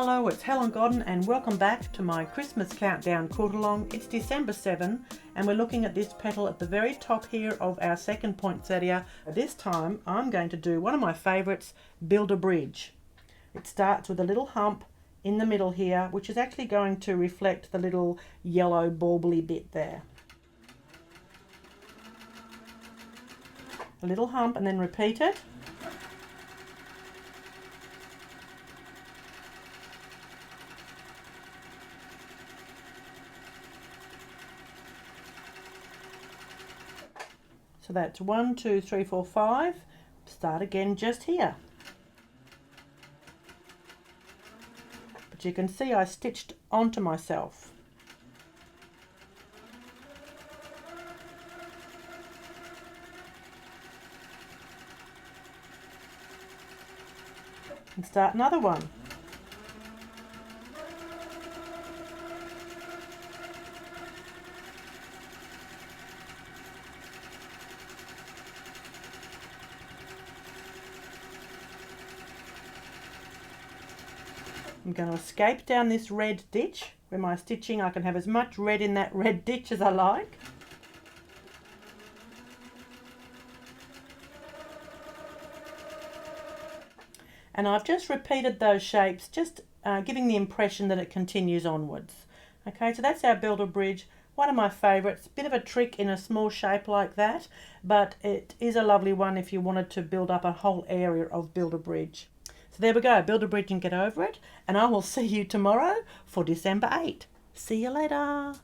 Hello, it's Helen Godden and welcome back to my Christmas Countdown Quilt-a-long. It's December 7 and we're looking at this petal at the very top here of our second poinsettia. This time I'm going to do one of my favourites, build a bridge. It starts with a little hump in the middle here, which is actually going to reflect the little yellow bauble-y bit there. A little hump and then repeat it. So that's 1, 2, 3, 4, 5. Start again just here. But you can see I stitched onto myself. And start another one. I'm going to escape down this red ditch. Where my stitching, I can have as much red in that red ditch as I like. And I've just repeated those shapes, just giving the impression that it continues onwards. Okay, so that's our build a bridge. One of my favourites, bit of a trick in a small shape like that, but it is a lovely one if you wanted to build up a whole area of build a bridge. So there we go, build a bridge and get over it, and I will see you tomorrow for December 8. See you later.